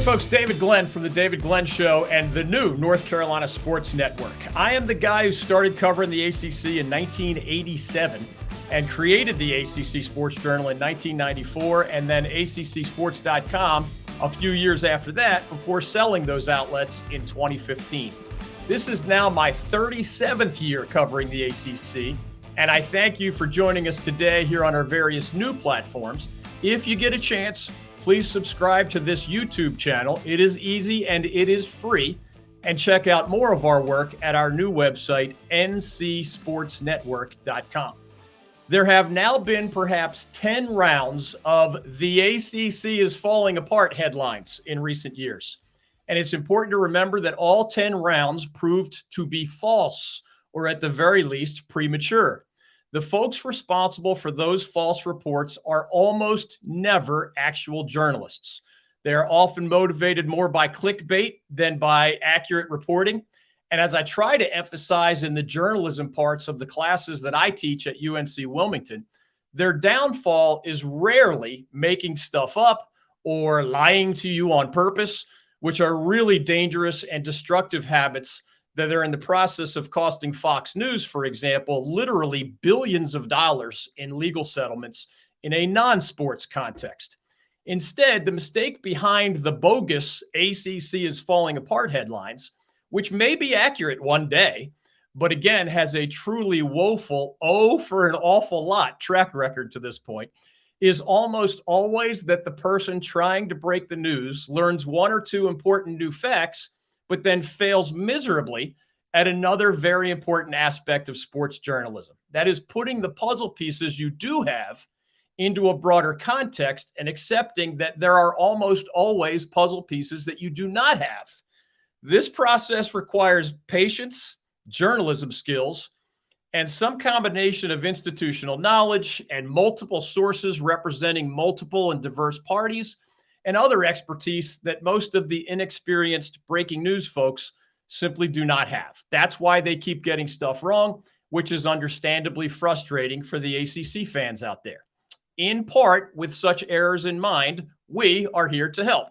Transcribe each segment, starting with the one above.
folks, David Glenn from The David Glenn Show and the new North Carolina Sports Network. I am the guy who started covering the ACC in 1987 and created the ACC Sports Journal in 1994 and then ACCsports.com a few years after that before selling those outlets in 2015. This is now my 37th year covering the ACC, and I thank you for joining us today here on our various new platforms. If you get a chance, please subscribe to this YouTube channel. It is easy and it is free. And check out more of our work at our new website, ncsportsnetwork.com. There have now been perhaps 10 rounds of the ACC is falling apart headlines in recent years. And it's important to remember that all 10 rounds proved to be false, or at the very least, premature. The folks responsible for those false reports are almost never actual journalists. They are often motivated more by clickbait than by accurate reporting. And as I try to emphasize in the journalism parts of the classes that I teach at UNC Wilmington, their downfall is rarely making stuff up or lying to you on purpose, which are really dangerous and destructive habits that are in the process of costing Fox News, for example, literally billions of dollars in legal settlements in a non-sports context. Instead, the mistake behind the bogus ACC is falling apart headlines, which may be accurate one day, but again has a truly woeful, for an awful lot track record to this point, is almost always that the person trying to break the news learns one or two important new facts but then fails miserably at another very important aspect of sports journalism. That is putting the puzzle pieces you do have into a broader context and accepting that there are almost always puzzle pieces that you do not have. This process requires patience, journalism skills, and some combination of institutional knowledge and multiple sources representing multiple and diverse parties, and other expertise that most of the inexperienced breaking news folks simply do not have. That's why they keep getting stuff wrong, which is understandably frustrating for the ACC fans out there. In part, with such errors in mind, we are here to help.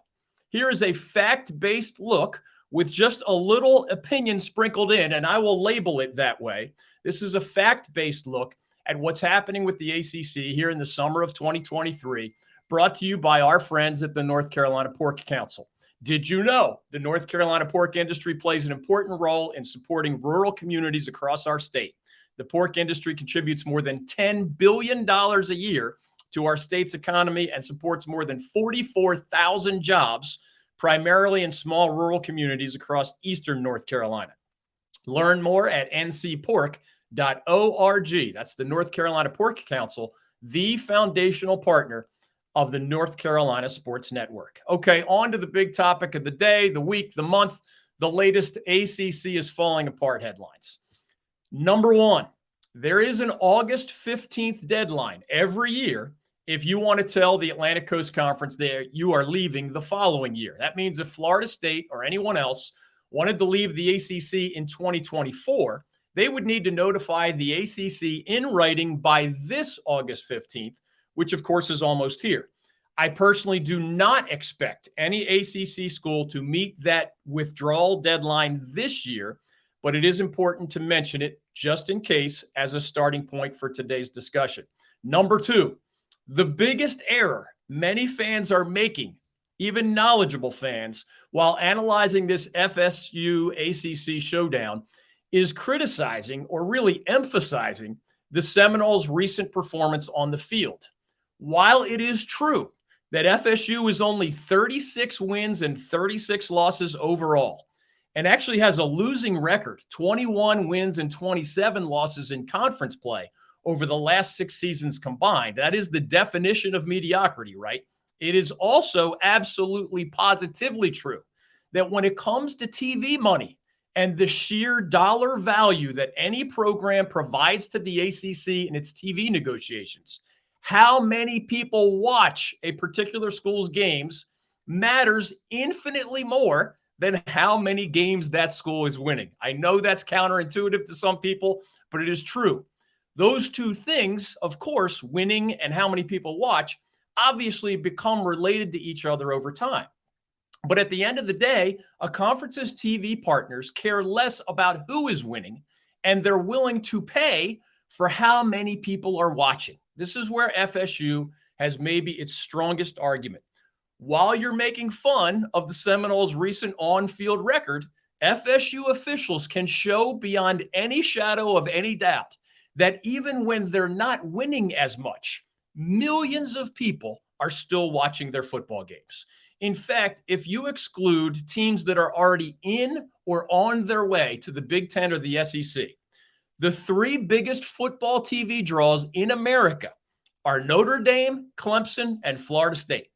Here is a fact-based look with just a little opinion sprinkled in, and I will label it that way. This is a fact-based look at what's happening with the ACC here in the summer of 2023, brought to you by our friends at the North Carolina Pork Council. Did you know the North Carolina pork industry plays an important role in supporting rural communities across our state? The pork industry contributes more than $10 billion a year to our state's economy and supports more than 44,000 jobs, primarily in small rural communities across eastern North Carolina. Learn more at ncpork.org. That's the North Carolina Pork Council, the foundational partner of the North Carolina Sports Network. Okay, on to the big topic of the day, the week, the month, the latest ACC is falling apart headlines. Number one, there is an August 15th deadline every year if you want to tell the Atlantic Coast Conference that you are leaving the following year. That means if Florida State or anyone else wanted to leave the ACC in 2024, they would need to notify the ACC in writing by this August 15th, which of course is almost here. I personally do not expect any ACC school to meet that withdrawal deadline this year, but it is important to mention it just in case as a starting point for today's discussion. Number two, the biggest error many fans are making, even knowledgeable fans, while analyzing this FSU ACC showdown, is criticizing or really emphasizing the Seminoles' recent performance on the field. While it is true that FSU is only 36 wins and 36 losses overall, and actually has a losing record, 21 wins and 27 losses in conference play over the last 6 seasons combined. That is the definition of mediocrity, right? It is also absolutely positively true that when it comes to TV money and the sheer dollar value that any program provides to the ACC in its TV negotiations, how many people watch a particular school's games matters infinitely more than how many games that school is winning. I know that's counterintuitive to some people, but it is true. Those two things, of course, winning and how many people watch, obviously become related to each other over time. But at the end of the day, a conference's TV partners care less about who is winning, and they're willing to pay for how many people are watching. This is where FSU has maybe its strongest argument. While you're making fun of the Seminoles' recent on-field record, FSU officials can show beyond any shadow of any doubt that even when they're not winning as much, millions of people are still watching their football games. In fact, if you exclude teams that are already in or on their way to the Big Ten or the SEC, the three biggest football TV draws in America are Notre Dame, Clemson, and Florida State.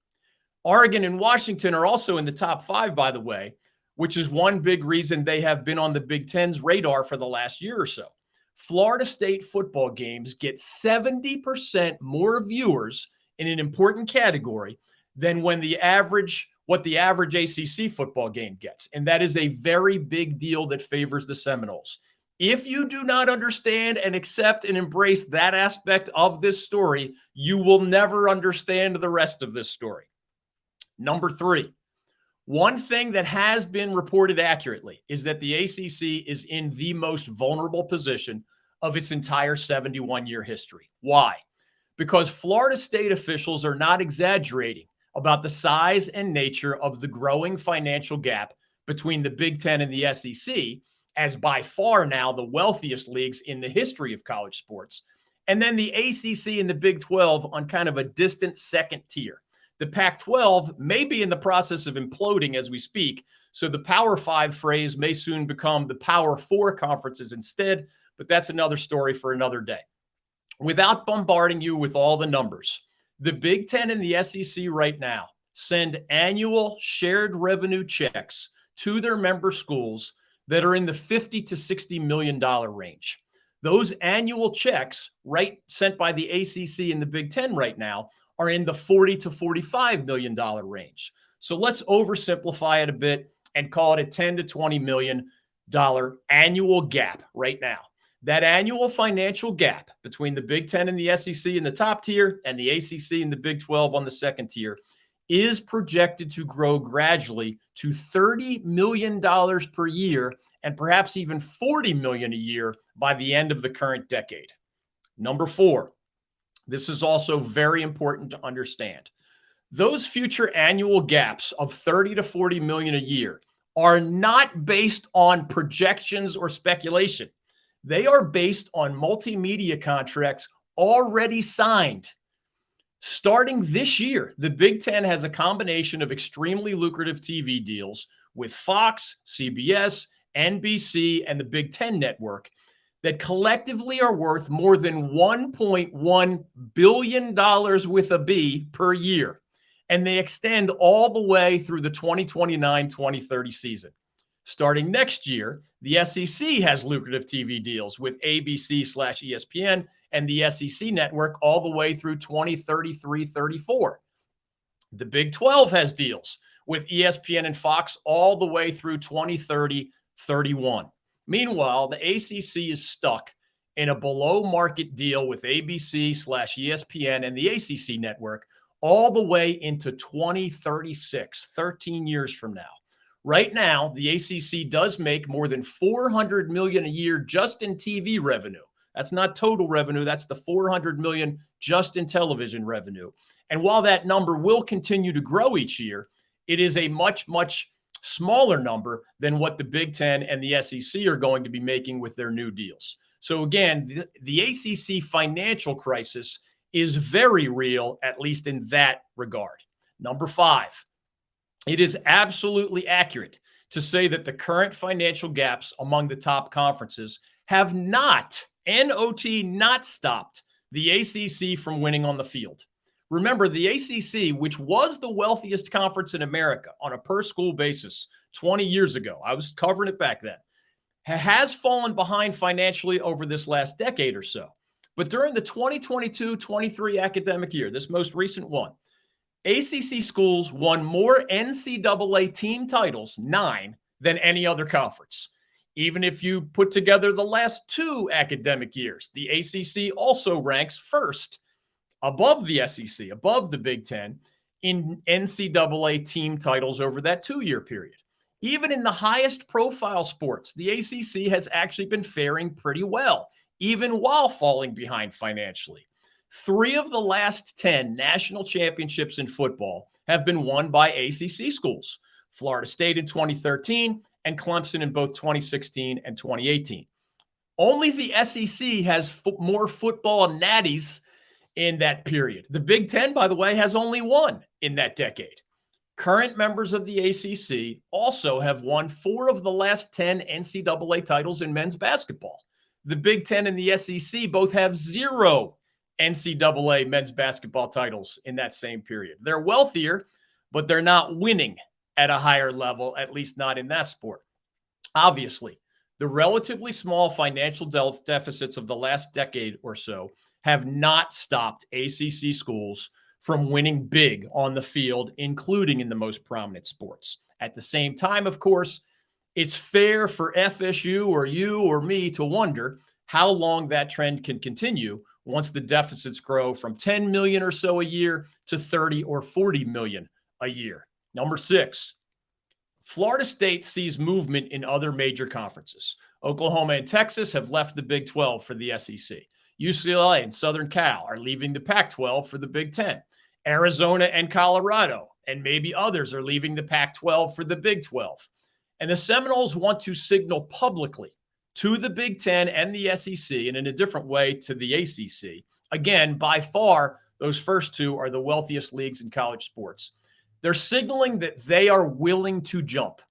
Oregon and Washington are also in the top 5, by the way, which is one big reason they have been on the Big Ten's radar for the last year or so. Florida State football games get 70% more viewers in an important category than what the average ACC football game gets. And that is a very big deal that favors the Seminoles. If you do not understand and accept and embrace that aspect of this story, you will never understand the rest of this story. Number 3, one thing that has been reported accurately is that the ACC is in the most vulnerable position of its entire 71-year history. Why? Because Florida State officials are not exaggerating about the size and nature of the growing financial gap between the Big Ten and the SEC, as by far now the wealthiest leagues in the history of college sports, and then the ACC and the Big 12 on kind of a distant second tier. The Pac-12 may be in the process of imploding as we speak, so the Power 5 phrase may soon become the Power 4 conferences instead, but that's another story for another day. Without bombarding you with all the numbers, the Big Ten and the SEC right now send annual shared revenue checks to their member schools that are in the $50 to $60 million range. Those annual checks, sent by the ACC and the Big Ten right now, are in the $40 to $45 million range. So let's oversimplify it a bit and call it a $10 to $20 million annual gap right now. That annual financial gap between the Big Ten and the SEC in the top tier and the ACC and the Big 12 on the second tier is projected to grow gradually to $30 million per year and perhaps even $40 million a year by the end of the current decade. Number 4, this is also very important to understand. Those future annual gaps of $30 to $40 million a year are not based on projections or speculation. They are based on multimedia contracts already signed. Starting this year, the Big Ten has a combination of extremely lucrative TV deals with Fox, CBS, NBC, and the Big Ten Network that collectively are worth more than $1.1 billion with a B per year. And they extend all the way through the 2029-2030 season. Starting next year, the SEC has lucrative TV deals with ABC/ESPN and the SEC network all the way through 2033-34. The Big 12 has deals with ESPN and Fox all the way through 2030-31. Meanwhile, the ACC is stuck in a below-market deal with ABC/ESPN and the ACC network all the way into 2036, 13 years from now. Right now, the ACC does make more than $400 million a year just in TV revenue. That's not total revenue. That's the $400 million just in television revenue. And while that number will continue to grow each year, it is a much, much smaller number than what the Big Ten and the SEC are going to be making with their new deals. So again, the ACC financial crisis is very real, at least in that regard. Number 5. It is absolutely accurate to say that the current financial gaps among the top conferences have not stopped the ACC from winning on the field. Remember, the ACC, which was the wealthiest conference in America on a per-school basis 20 years ago, I was covering it back then, has fallen behind financially over this last decade or so. But during the 2022-23 academic year, this most recent one, ACC schools won more NCAA team titles, 9, than any other conference. Even if you put together the last 2 academic years, the ACC also ranks first above the SEC, above the Big Ten, in NCAA team titles over that 2-year period. Even in the highest profile sports, the ACC has actually been faring pretty well, even while falling behind financially. 3 of the last 10 national championships in football have been won by ACC schools: Florida State in 2013 and Clemson in both 2016 and 2018. Only the SEC has more football natties in that period. The Big Ten, by the way, has only 1 in that decade. Current members of the ACC also have won 4 of the last 10 NCAA titles in men's basketball. The Big Ten and the SEC both have 0 NCAA men's basketball titles in that same period. They're wealthier, but they're not winning at a higher level, at least not in that sport. Obviously, the relatively small financial deficits of the last decade or so have not stopped ACC schools from winning big on the field, including in the most prominent sports. At the same time, of course, it's fair for FSU or you or me to wonder how long that trend can continue once the deficits grow from 10 million or so a year to 30 or 40 million a year. Number 6, Florida State sees movement in other major conferences. Oklahoma and Texas have left the Big 12 for the SEC. UCLA and Southern Cal are leaving the Pac-12 for the Big 10. Arizona and Colorado and maybe others are leaving the Pac-12 for the Big 12. And the Seminoles want to signal publicly to the Big 10 and the SEC, and in a different way to the ACC. Again, by far, those first 2 are the wealthiest leagues in college sports. They're signaling that they are willing to jump.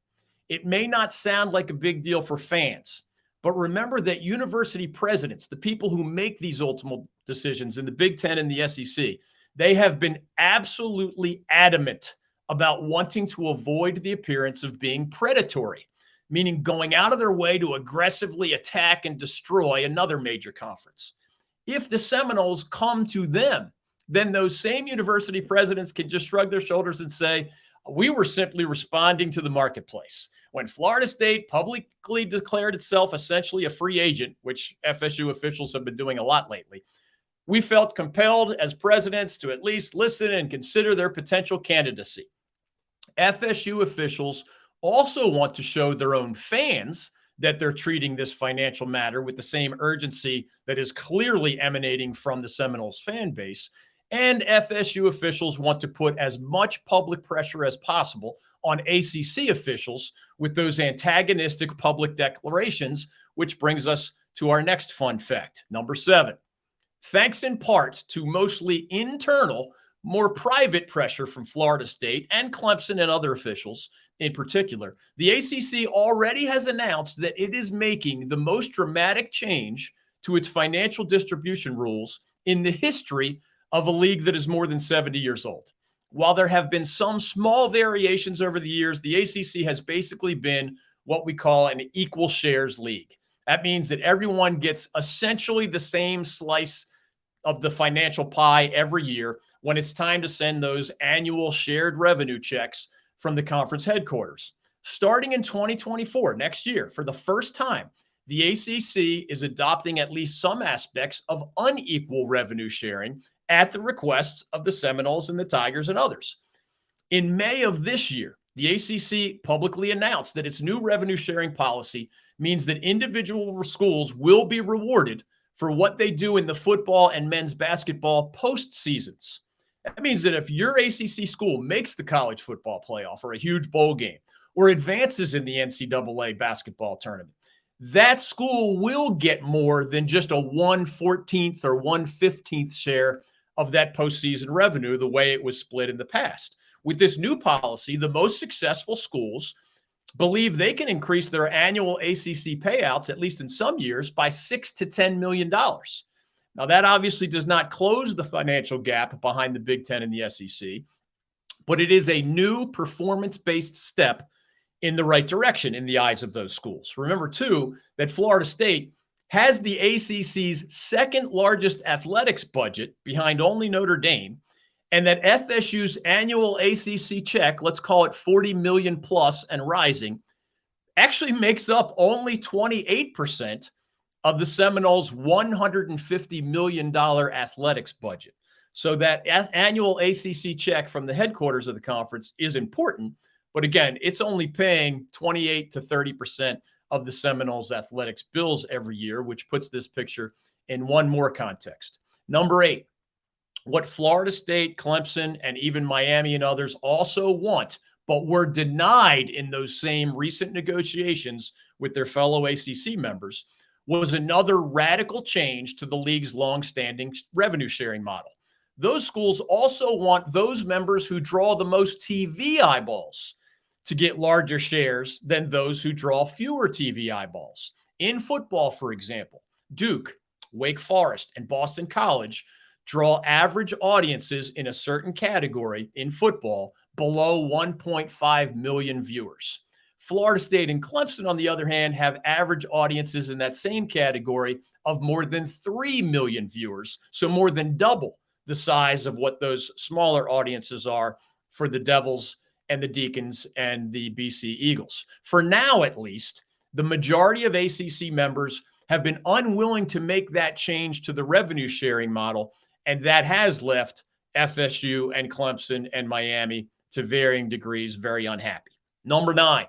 It may not sound like a big deal for fans, but remember that university presidents, the people who make these ultimate decisions in the Big 10 and the SEC, they have been absolutely adamant about wanting to avoid the appearance of being predatory, meaning going out of their way to aggressively attack and destroy another major conference. If the Seminoles come to them, then those same university presidents can just shrug their shoulders and say, we were simply responding to the marketplace. When Florida State publicly declared itself essentially a free agent, which FSU officials have been doing a lot lately, we felt compelled as presidents to at least listen and consider their potential candidacy. FSU officials also want to show their own fans that they're treating this financial matter with the same urgency that is clearly emanating from the Seminoles fan base. And FSU officials want to put as much public pressure as possible on ACC officials with those antagonistic public declarations, which brings us to our next fun fact. Number 7, thanks in part to mostly internal, more private pressure from Florida State and Clemson and other officials in particular, the ACC already has announced that it is making the most dramatic change to its financial distribution rules in the history of a league that is more than 70 years old. While there have been some small variations over the years, the ACC has basically been what we call an equal shares league. That means that everyone gets essentially the same slice of the financial pie every year when it's time to send those annual shared revenue checks from the conference headquarters. Starting in 2024, next year, for the first time, the ACC is adopting at least some aspects of unequal revenue sharing at the requests of the Seminoles and the Tigers and others. In May of this year, the ACC publicly announced that its new revenue sharing policy means that individual schools will be rewarded for what they do in the football and men's basketball postseasons. That means that if your ACC school makes the college football playoff or a huge bowl game or advances in the NCAA basketball tournament, that school will get more than just a 1/14 or 1/15 share of that postseason revenue the way it was split in the past. With this new policy, the most successful schools believe they can increase their annual ACC payouts, at least in some years, by $6 to $10 million. Now, that obviously does not close the financial gap behind the Big Ten and the SEC, but it is a new performance-based step in the right direction in the eyes of those schools. Remember, too, that Florida State has the ACC's second largest athletics budget behind only Notre Dame, and that FSU's annual ACC check, let's call it 40 million plus and rising, actually makes up only 28% of the Seminoles' $150 million athletics budget. So that annual ACC check from the headquarters of the conference is important. But again, it's only paying 28 to 30% of the Seminoles athletics bills every year, which puts this picture in one more context. Number 8, what Florida State, Clemson, and even Miami and others also want, but were denied in those same recent negotiations with their fellow ACC members, was another radical change to the league's longstanding revenue sharing model. Those schools also want those members who draw the most TV eyeballs to get larger shares than those who draw fewer TV eyeballs. In football, for example, Duke, Wake Forest, and Boston College draw average audiences in a certain category in football below 1.5 million viewers. Florida State and Clemson, on the other hand, have average audiences in that same category of more than 3 million viewers, so more than double the size of what those smaller audiences are for the Devils and the Deacons and the BC Eagles. For now, at least, the majority of ACC members have been unwilling to make that change to the revenue sharing model, and that has left FSU and Clemson and Miami to varying degrees very unhappy. Number 9,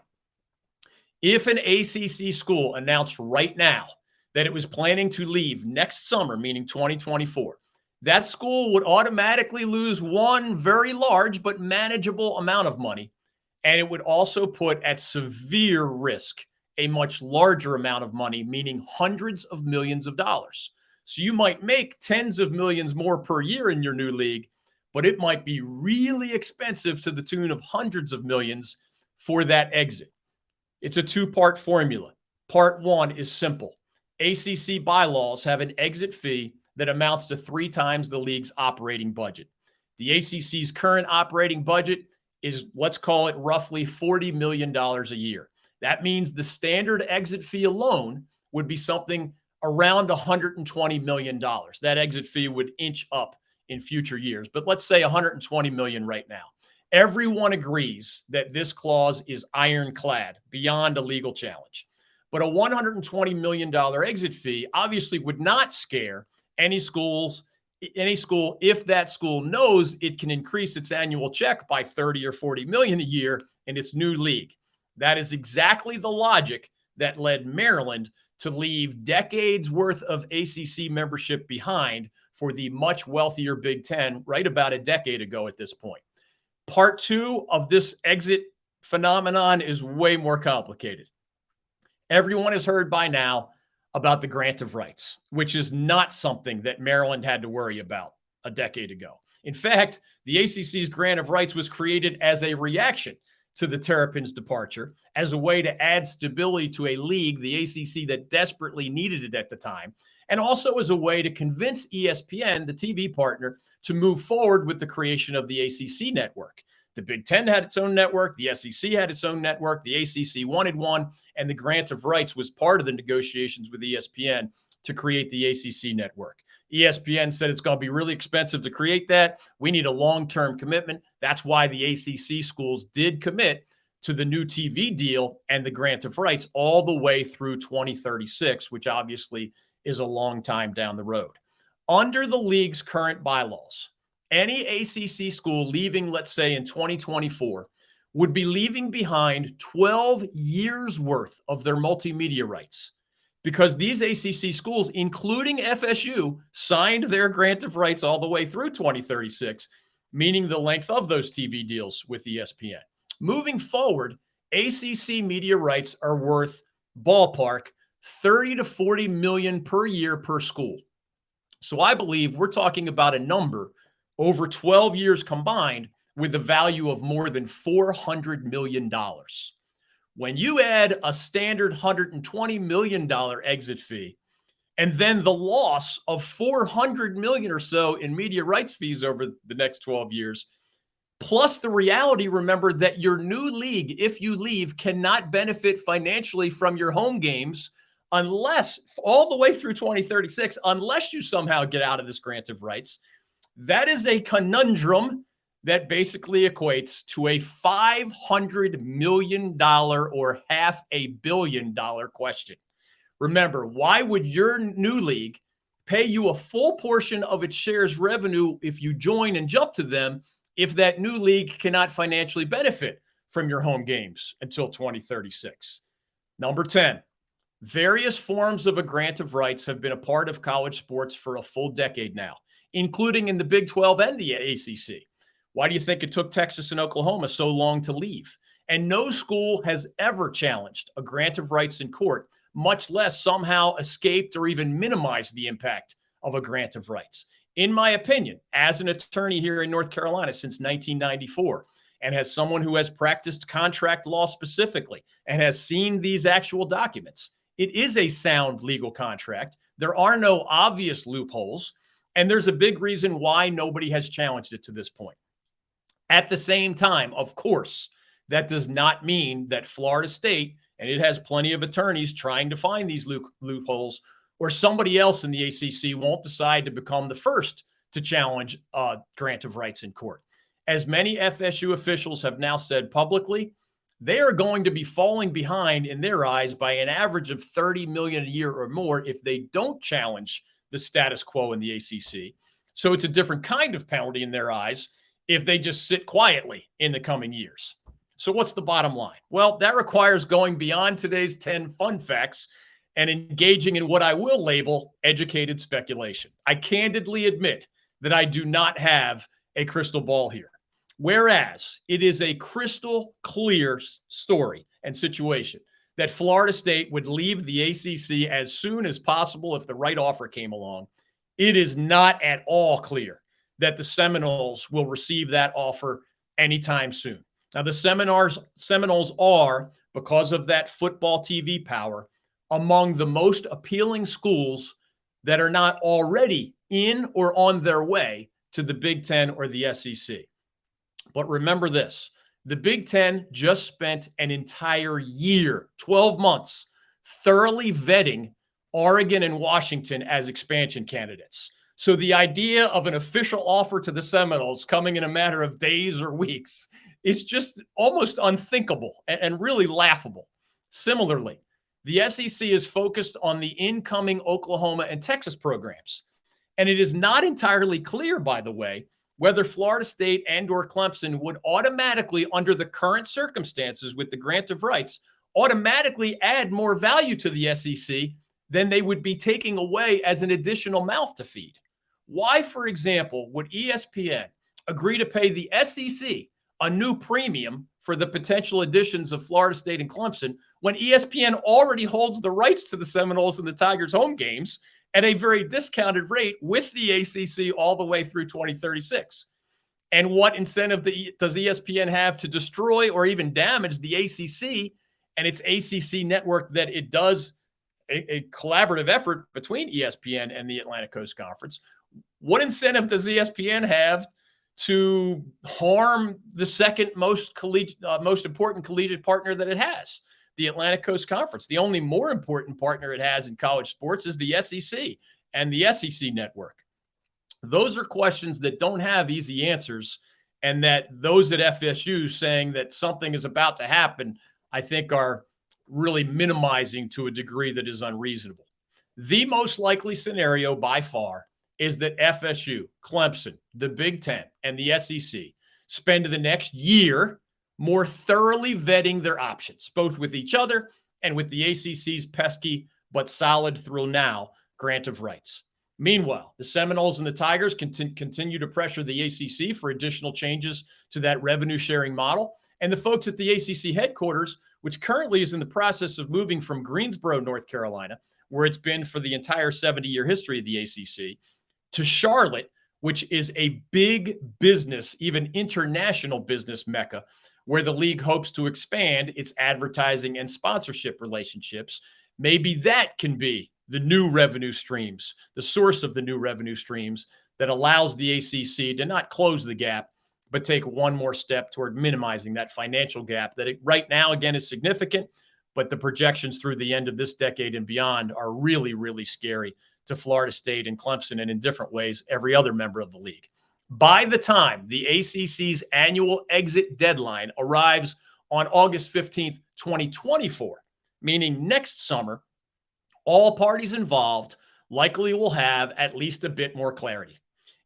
if an ACC school announced right now that it was planning to leave next summer, meaning 2024, that school would automatically lose one very large but manageable amount of money, and it would also put at severe risk a much larger amount of money, meaning hundreds of millions of dollars. So you might make tens of millions more per year in your new league, but it might be really expensive to the tune of hundreds of millions for that exit. It's a 2-part formula. Part 1 is simple. ACC bylaws have an exit fee that amounts to 3 times the league's operating budget. The ACC's current operating budget is, let's call it, roughly $40 million a year. That means the standard exit fee alone would be something around $120 million. That exit fee would inch up in future years, but let's say $120 million right now. Everyone agrees that this clause is ironclad, beyond a legal challenge. But a $120 million exit fee obviously would not scare any school if that school knows it can increase its annual check by 30 or 40 million a year in its new league. That is exactly the logic that led Maryland to leave decades worth of ACC membership behind for the much wealthier Big Ten right about a decade ago at this point. Part 2 of this exit phenomenon is way more complicated. Everyone has heard by now about the grant of rights, which is not something that Maryland had to worry about a decade ago. In fact, the ACC's grant of rights was created as a reaction to the Terrapins' departure, as a way to add stability to a league, the ACC, that desperately needed it at the time, and also as a way to convince ESPN, the TV partner, to move forward with the creation of the ACC network. The Big Ten had its own network. The SEC had its own network. The ACC wanted one, and the grant of rights was part of the negotiations with ESPN to create the ACC network. ESPN said it's going to be really expensive to create that. We need a long-term commitment. That's why the ACC schools did commit to the new TV deal and the grant of rights all the way through 2036, which obviously is a long time down the road. Under the league's current bylaws, any ACC school leaving, let's say, in 2024, would be leaving behind 12 years worth of their multimedia rights, because these ACC schools, including FSU, signed their grant of rights all the way through 2036, meaning the length of those TV deals with ESPN. Moving forward, ACC media rights are worth ballpark 30 to 40 million per year per school. So I believe we're talking about a number over 12 years combined with a value of more than $400 million. When you add a standard $120 million exit fee, and then the loss of $400 million or so in media rights fees over the next 12 years, plus the reality, remember, that your new league, if you leave, cannot benefit financially from your home games unless, all the way through 2036, unless you somehow get out of this grant of rights. That is a conundrum that basically equates to a $500 million or $500 million question. Remember, why would your new league pay you a full portion of its shares revenue if you join and jump to them if that new league cannot financially benefit from your home games until 2036. Number 10, various forms of a grant of rights have been a part of college sports for a full decade now, including in the Big 12 and the ACC. Why do you think it took Texas and Oklahoma so long to leave? And no school has ever challenged a grant of rights in court, much less somehow escaped or even minimized the impact of a grant of rights. In my opinion, as an attorney here in North Carolina since 1994, and as someone who has practiced contract law specifically and has seen these actual documents, it is a sound legal contract. There are no obvious loopholes, and there's a big reason why nobody has challenged it to this point. At the same time, of course, that does not mean that Florida State, and it has plenty of attorneys trying to find these loopholes, or somebody else in the ACC won't decide to become the first to challenge a grant of rights in court. As many FSU officials have now said publicly, they are going to be falling behind in their eyes by an average of $30 million a year or more if they don't challenge the status quo in the ACC. So it's a different kind of penalty in their eyes if they just sit quietly in the coming years. So what's the bottom line? Well, that requires going beyond today's 10 fun facts and engaging in what I will label educated speculation. I candidly admit that I do not have a crystal ball here. Whereas it is a crystal clear story and situation that Florida State would leave the ACC as soon as possible if the right offer came along, it is not at all clear that the Seminoles will receive that offer anytime soon. Now, the Seminoles are, because of that football TV power, among the most appealing schools that are not already in or on their way to the Big Ten or the SEC. But remember this, the Big Ten just spent an entire year, 12 months, thoroughly vetting Oregon and Washington as expansion candidates. So the idea of an official offer to the Seminoles coming in a matter of days or weeks is just almost unthinkable and really laughable. Similarly, the SEC is focused on the incoming Oklahoma and Texas programs. And it is not entirely clear, by the way, whether Florida State and or Clemson would automatically, under the current circumstances with the grant of rights, automatically add more value to the SEC than they would be taking away as an additional mouth to feed. Why, for example, would ESPN agree to pay the SEC a new premium for the potential additions of Florida State and Clemson when ESPN already holds the rights to the Seminoles and the Tigers home games at a very discounted rate with the ACC all the way through 2036? And what incentive does ESPN have to destroy or even damage the ACC and its ACC network that it does a collaborative effort between ESPN and the Atlantic Coast Conference? What incentive does ESPN have to harm the second most important collegiate partner that it has, the Atlantic Coast Conference? The only more important partner it has in college sports is the SEC and the SEC network. Those are questions that don't have easy answers, and that those at FSU saying that something is about to happen, I think, are really minimizing to a degree that is unreasonable. The most likely scenario by far is that FSU, Clemson, the Big Ten, and the SEC spend the next year more thoroughly vetting their options, both with each other and with the ACC's pesky but solid through now grant of rights. Meanwhile, the Seminoles and the Tigers continue to pressure the ACC for additional changes to that revenue-sharing model. And the folks at the ACC headquarters, which currently is in the process of moving from Greensboro, North Carolina, where it's been for the entire 70-year history of the ACC, to Charlotte, which is a big business, even international business mecca, where the league hopes to expand its advertising and sponsorship relationships. Maybe that can be the new revenue streams, the source of the new revenue streams that allows the ACC to not close the gap, but take one more step toward minimizing that financial gap that right now, again, is significant, but the projections through the end of this decade and beyond are really, really scary to Florida State and Clemson, and in different ways, every other member of the league. By the time the ACC's annual exit deadline arrives on August 15th, 2024, meaning next summer, all parties involved likely will have at least a bit more clarity.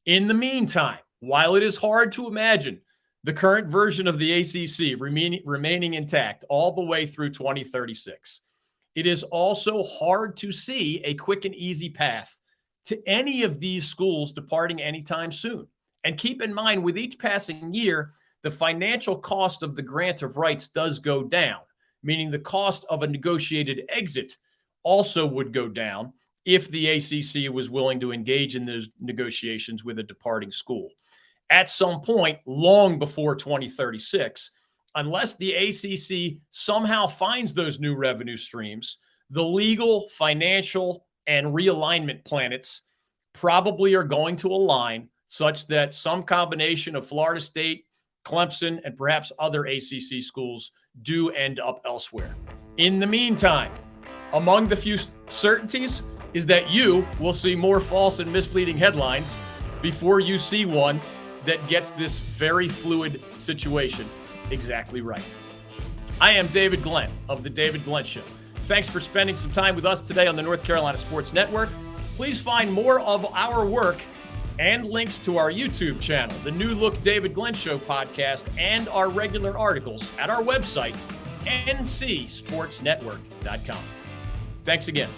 In the meantime, while it is hard to imagine the current version of the ACC remaining intact all the way through 2036, it is also hard to see a quick and easy path to any of these schools departing anytime soon. And keep in mind, with each passing year, the financial cost of the grant of rights does go down, meaning the cost of a negotiated exit also would go down if the ACC was willing to engage in those negotiations with a departing school. At some point, long before 2036, unless the ACC somehow finds those new revenue streams, the legal, financial, and realignment planets probably are going to align such that some combination of Florida State, Clemson, and perhaps other ACC schools do end up elsewhere. In the meantime, among the few certainties is that you will see more false and misleading headlines before you see one that gets this very fluid situation exactly right. I am David Glenn of The David Glenn Show. Thanks for spending some time with us today on the North Carolina Sports Network. Please find more of our work and links to our YouTube channel, the New Look David Glenn Show podcast, and our regular articles at our website, ncsportsnetwork.com. Thanks again.